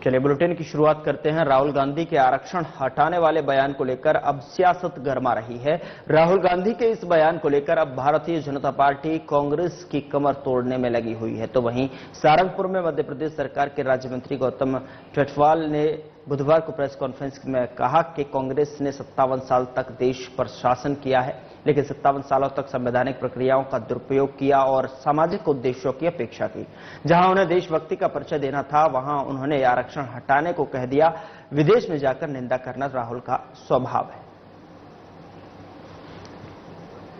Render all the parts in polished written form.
चलिए बुलेटिन की शुरुआत करते हैं। राहुल गांधी के आरक्षण हटाने वाले बयान को लेकर अब सियासत गर्मा रही है। राहुल गांधी के इस बयान को लेकर अब भारतीय जनता पार्टी कांग्रेस की कमर तोड़ने में लगी हुई है। तो वहीं सहारनपुर में मध्य प्रदेश सरकार के राज्य मंत्री गौतम टेटवाल ने बुधवार को प्रेस कॉन्फ्रेंस में कहा कि कांग्रेस ने 57 साल तक देश पर शासन किया है, लेकिन 57 सालों तक संवैधानिक प्रक्रियाओं का दुरुपयोग किया और सामाजिक उद्देश्यों की अपेक्षा की। जहां उन्हें देशभक्ति का परिचय देना था, वहां उन्होंने आरक्षण हटाने को कह दिया। विदेश में जाकर निंदा करना राहुल का स्वभाव है।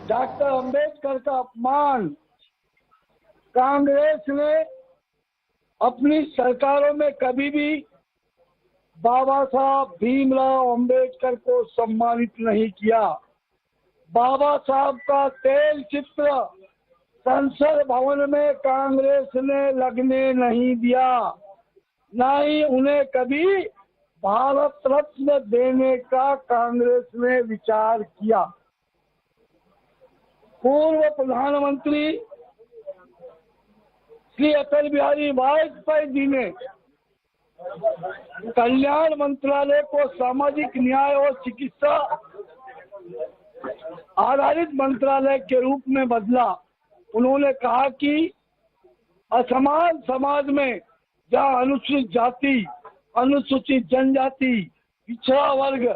डॉक्टर अंबेडकर का अपमान कांग्रेस ने अपनी सरकारों में कभी भी बाबा साहब भीमराव अंबेडकर को सम्मानित नहीं किया। बाबा साहब का तेल चित्र संसद भवन में कांग्रेस ने लगने नहीं दिया, न ही उन्हें कभी भारत रत्न देने का कांग्रेस ने विचार किया। पूर्व प्रधानमंत्री श्री अटल बिहारी वाजपेयी जी ने कल्याण मंत्रालय को सामाजिक न्याय और चिकित्सा आधारित मंत्रालय के रूप में बदला। उन्होंने कहा कि असमान समाज में जहां अनुसूचित जाति, अनुसूचित जनजाति, पिछड़ा वर्ग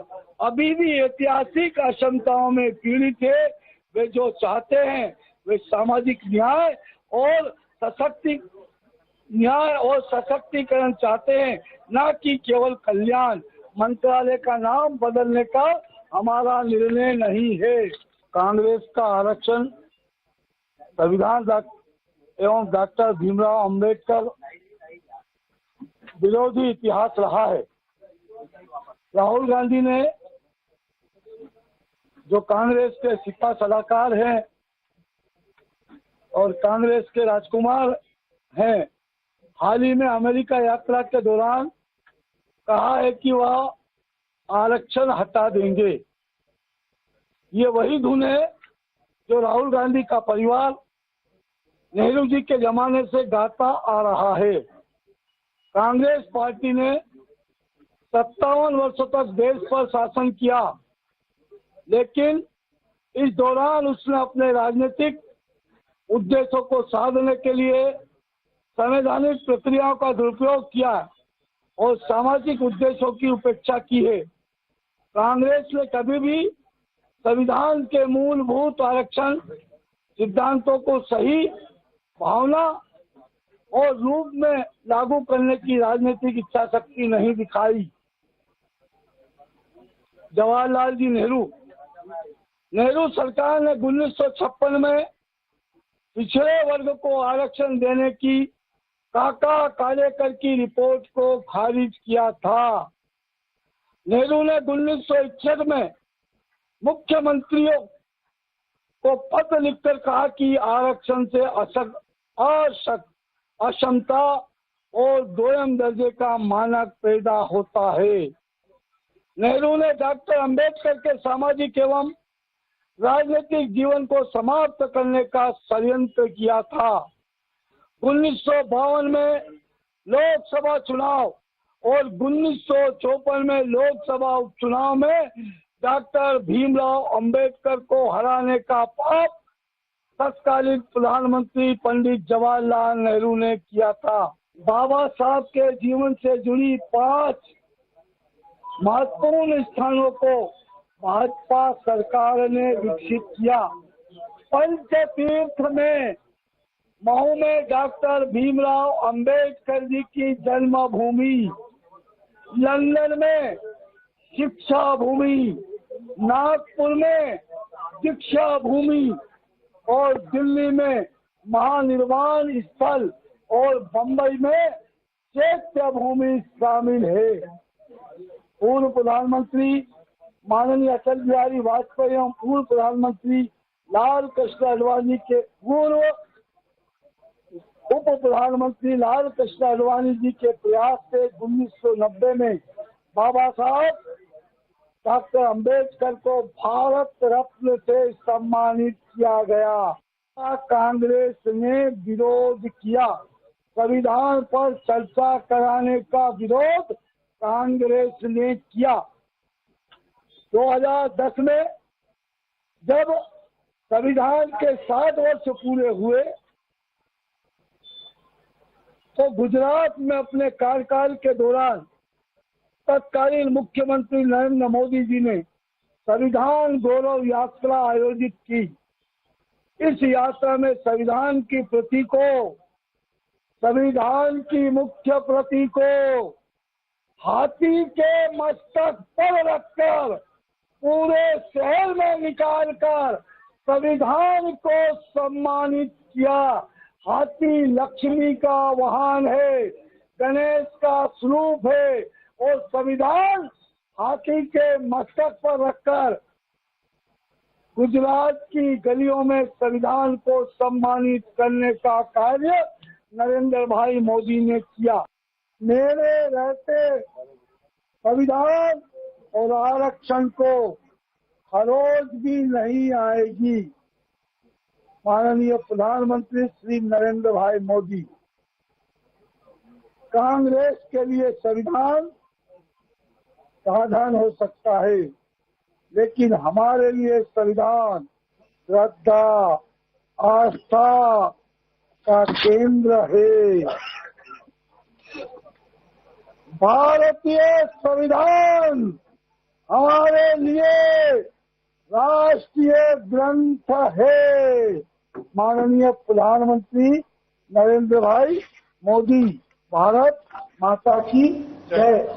अभी भी ऐतिहासिक असमताओं में पीड़ित है, वे जो चाहते हैं वे सामाजिक न्याय और सशक्तिकरण चाहते हैं, न कि केवल कल्याण। मंत्रालय का नाम बदलने का हमारा निर्णय नहीं है। कांग्रेस का आरक्षण संविधान एवं डॉक्टर भीमराव अंबेडकर विरोधी इतिहास रहा है। राहुल गांधी ने, जो कांग्रेस के सिपा सलाहकार हैं और कांग्रेस के राजकुमार हैं, हाल ही में अमेरिका यात्रा के दौरान कहा है कि वह आरक्षण हटा देंगे। ये वही धुन है जो राहुल गांधी का परिवार नेहरू जी के जमाने से गाता आ रहा है। कांग्रेस पार्टी ने 57 वर्षों तक देश पर शासन किया, लेकिन इस दौरान उसने अपने राजनीतिक उद्देश्यों को साधने के लिए संवैधानिक प्रक्रियाओं का दुरुपयोग किया और सामाजिक उद्देश्यों की उपेक्षा की है। कांग्रेस ने कभी भी संविधान के मूलभूत आरक्षण सिद्धांतों को सही भावना और रूप में लागू करने की राजनीतिक इच्छा शक्ति नहीं दिखाई। जवाहरलाल जी नेहरू सरकार ने 1956 में पिछड़े वर्ग को आरक्षण देने की काका कालेकर की रिपोर्ट को खारिज किया था। नेहरू ने 1961 में मुख्यमंत्रियों को पत्र लिखकर कहा कि आरक्षण से असमता और दोयम दर्जे का मानक पैदा होता है। नेहरू ने डॉक्टर अंबेडकर के सामाजिक एवं राजनीतिक जीवन को समाप्त करने का षड्यंत्र किया था। 1952 में लोकसभा चुनाव और 1954 में लोकसभा उपचुनाव में डॉक्टर भीमराव अंबेडकर को हराने का पाप तत्कालीन प्रधानमंत्री पंडित जवाहरलाल नेहरू ने किया था। बाबा साहब के जीवन से जुड़ी 5 महत्वपूर्ण स्थानों को भाजपा सरकार ने विकसित किया। पंचतीर्थ में महू में डॉक्टर भीमराव अंबेडकर जी की जन्मभूमि, लंदन में शिक्षा भूमि, नागपुर में दीक्षा भूमि और दिल्ली में महानिर्वाण स्थल और बंबई में चैत्य भूमि शामिल है। पूर्व प्रधानमंत्री माननीय अटल बिहारी वाजपेयी एवं पूर्व प्रधानमंत्री लाल कृष्ण आडवाणी के उप प्रधानमंत्री लाल कृष्ण आडवाणी जी के प्रयास से 1990 में बाबा साहब डॉक्टर अंबेडकर को भारत रत्न से सम्मानित किया गया। कांग्रेस ने विरोध किया। संविधान पर चर्चा कराने का विरोध कांग्रेस ने किया। 2010 में जब संविधान के 7 वर्ष पूरे हुए तो गुजरात में अपने कार्यकाल के दौरान तत्कालीन मुख्यमंत्री नरेंद्र मोदी जी ने संविधान गौरव यात्रा आयोजित की। इस यात्रा में संविधान की प्रति को, संविधान की मुख्य प्रति को हाथी के मस्तक पर रखकर पूरे शहर में निकालकर संविधान को सम्मानित किया। हाथी लक्ष्मी का वाहन है, गणेश का स्वरूप है और संविधान हाथी के मस्तक पर रखकर गुजरात की गलियों में संविधान को सम्मानित करने का कार्य नरेंद्र भाई मोदी ने किया। मेरे रहते संविधान और आरक्षण को खरोच भी नहीं आएगी। माननीय प्रधानमंत्री श्री नरेंद्र भाई मोदी, कांग्रेस के लिए संविधान साधन हो सकता है, लेकिन हमारे लिए संविधान श्रद्धा आस्था का केंद्र है। भारतीय संविधान हमारे लिए राष्ट्रीय ग्रंथ है। माननीय प्रधानमंत्री नरेंद्र भाई मोदी। भारत माता की जय।